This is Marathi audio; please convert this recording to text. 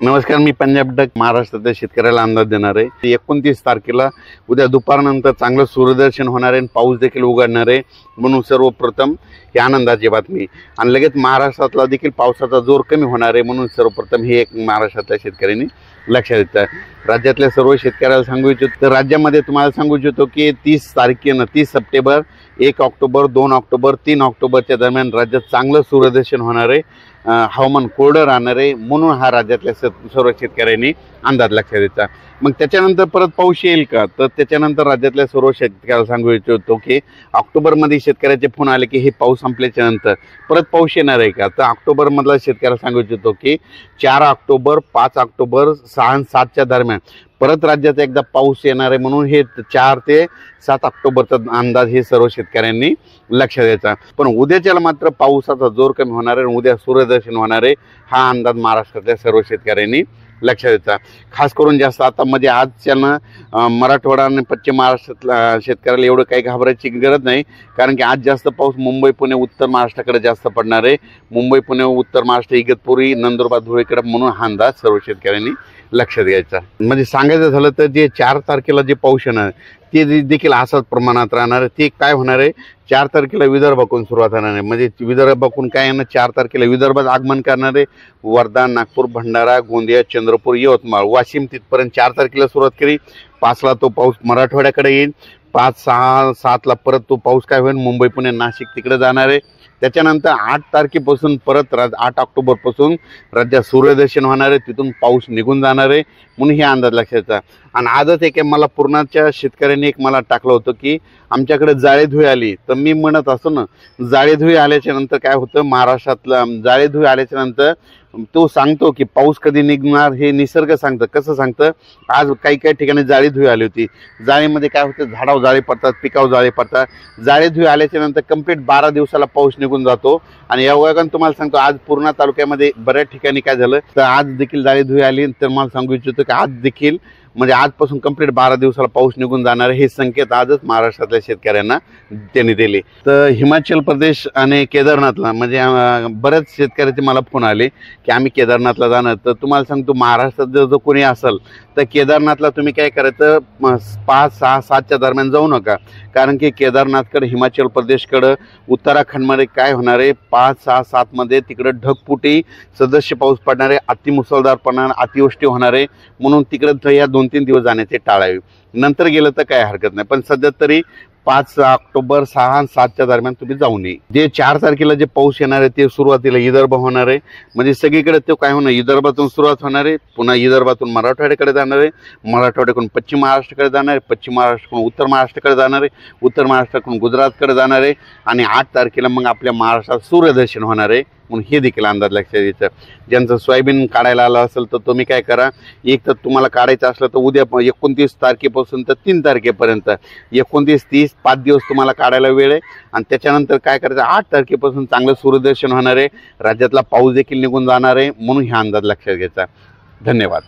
नमस्कार, मी पंजाब डक महाराष्ट्रातील शेतकऱ्याला अंदाज देणार आहे। 29 तारखेला उद्या दुपारनंतर चांगलं सूर्यदर्शन होणार आहे, पाऊस देखील उघडणार आहे। म्हणून सर्वप्रथम ही आनंदाची बातमी आणि लगेच महाराष्ट्रातला देखील पावसाचा जोर कमी होणार आहे। म्हणून सर्वप्रथम हे एक महाराष्ट्रातल्या शेतकऱ्यांनी लक्षात घेतलं। राज्यातल्या सर्व शेतकऱ्याला सांगू इच्छितो, तर राज्यामध्ये तुम्हाला सांगू इच्छितो की 30 तारखेला 30 सप्टेंबर, 1 ऑक्टोबर, 2 ऑक्टोबर, 3 ऑक्टोबरच्या दरम्यान राज्यात चांगलं सूर्यदर्शन होणार आहे। हवामान कोरडं राहणार आहे, म्हणून हा राज्यातल्या सर्व शेतकऱ्यांनी अंदाज लक्षात द्यायचा। मग त्याच्यानंतर परत पाऊस येईल का, तर त्याच्यानंतर राज्यातल्या सर्व शेतकऱ्याला सांगू इच्छितो की ऑक्टोबरमध्ये शेतकऱ्याचे फोन आले की हे पाऊस संपल्याच्या नंतर परत पाऊस येणार आहे का। तर ऑक्टोबरमधला शेतकऱ्याला सांगू इच्छितो की 4 ऑक्टोबर, 5 ऑक्टोबर, 6 आणि 7च्या दरम्यान परत राज्यात एकदा पाऊस येणार आहे। म्हणून हे 4 ते 7 ऑक्टोबरचा अंदाज हे सर्व शेतकऱ्यांनी लक्षात द्यायचा। पण उद्याच्याला मात्र पावसाचा जोर कमी होणार आहे, उद्या सूर्यदर्शन होणार आहे, हा अंदाज महाराष्ट्रातल्या सर्व शेतकऱ्यांनी लक्षात द्यायचा। खास करून जास्त आता म्हणजे आजच्यानं मराठवाडा आणि पश्चिम महाराष्ट्रातल्या शेतकऱ्याला एवढं काही घाबरायची गरज नाही, कारण की आज जास्त पाऊस मुंबई, पुणे, उत्तर महाराष्ट्राकडे जास्त पडणार आहे। मुंबई, पुणे, उत्तर महाराष्ट्र, इगतपुरी, नंदुरबार, धुळेकडे, म्हणून हा अंदाज सर्व शेतकऱ्यांनी लक्षात घ्यायचा। म्हणजे सांगायचं झालं तर जे 4 तारखेला जे पाऊस येणार ते देखील असाच प्रमाणात राहणार आहे। ते काय होणार आहे, 4 तारखेला विदर्भाकडून सुरुवात होणार आहे। म्हणजे विदर्भाकडून काय येणार, 4 तारखेला विदर्भात आगमन करणार आहे। वर्धा, नागपूर, भंडारा, गोंदिया, चंद्रपूर, यवतमाळ, वाशिम तिथपर्यंत 4 तारखेला सुरुवात केली। 5ला तो पाऊस मराठवाड्याकडे येईल। 5, 6, 7ला परत तो पाऊस काय होईल, मुंबई, पुणे, नाशिक तिकडे जाणार आहे। त्याच्यानंतर 8 तारखेपासून परत 8 ऑक्टोबरपासून राज्यात सूर्यदर्शन होणार आहे, तिथून पाऊस निघून जाणार आहे। म्हणून हे अंदाज लक्षात। आणि आजच एक मला पूर्णाच्या शेतकऱ्यांनी एक मला टाकलं होतं की आमच्याकडे जाळेधुळी आली, तर मी म्हणत असतो ना, जाळेधुळी आल्याच्या नंतर काय होतं, महाराष्ट्रातला जाळेधुळी आल्याच्या नंतर तो सांगतो की पाऊस कधी निघणार, हे निसर्ग सांगतं। कसं सांगतं, आज काही काही ठिकाणी जाळेधुळी आली होती। जाळीमध्ये काय होतं, झाडावर जाळे पडतात, पिकावर जाळे पडतात। जाळेधुळी आल्याच्या नंतर कंप्लीट 12 दिवसाला पाऊस निघून जातो। आणि या वयाने तुम्हाला सांगतो, आज पूर्णा तालुक्यामध्ये बऱ्याच ठिकाणी काय झालं, तर आज देखील जाळेधुळी आली। तर मला सांगू इच्छितो की आज देखील म्हणजे आजपासून कंप्लीट 12 दिवसाला पाऊस निघून जाणार हे संकेत आजच महाराष्ट्रातल्या शेतकऱ्यांना त्यांनी दिले। तर हिमाचल प्रदेश आणि केदारनाथला म्हणजे बऱ्याच शेतकऱ्याचे मला फोन आले की आम्ही केदारनाथला जाणार। तर तुम्हाला सांगतो, महाराष्ट्रात जर कोणी असेल तर केदारनाथला तुम्ही काय करायचं, 5, 6, 7च्या दरम्यान जाऊ नका, कारण की केदारनाथकडे, हिमाचल प्रदेशकडं, उत्तराखंडमध्ये काय होणार आहे, 5, 6, 7मध्ये तिकडं ढगफुटी सदस्य पाऊस पडणार आहे, अतिमुसळधार पडणार, अतिवृष्टी होणार आहे। म्हणून तिकडं या 2-3 दिवस जाण्याचे टाळावे। नंतर गेलं तर काय हरकत नाही, पण सध्या तरी 5 ऑक्टोबर, 6 आणि 7च्या दरम्यान तुम्ही जाऊ नये। जे 4 तारखेला जे पाऊस येणार आहे ते सुरुवातीला विदर्भ होणार आहे। म्हणजे सगळीकडे ते काय होणार, विदर्भातून सुरुवात होणार आहे, पुन्हा विदर्भातून मराठवाड्याकडे जाणार आहे, मराठवाड्याकडून पश्चिम महाराष्ट्राकडे जाणार आहे, पश्चिम महाराष्ट्राकडून उत्तर महाराष्ट्राकडे जाणार आहे, उत्तर महाराष्ट्राकडून गुजरातकडे जाणार आहे। आणि 8 तारखेला मग आपल्या महाराष्ट्रात सूर्यदर्शन होणार आहे। म्हणून हे देखील अंदाज लक्षात द्यायचा। ज्यांचं सोयाबीन काढायला आलं असेल तर तुम्ही काय करा, एक तर तुम्हाला काढायचं असलं तर उद्या 29 तारखेपासून तर 3 तारखेपर्यंत 29, 30 5 दिवस तुम्हाला काढायला वेळ आहे। आणि त्याच्यानंतर काय करायचं, 8 तारखेपासून चांगलं सूर्यदर्शन होणार आहे, राज्यातला पाऊस देखील निघून जाणार आहे। म्हणून हा अंदाज लक्षात घ्यायचा। धन्यवाद।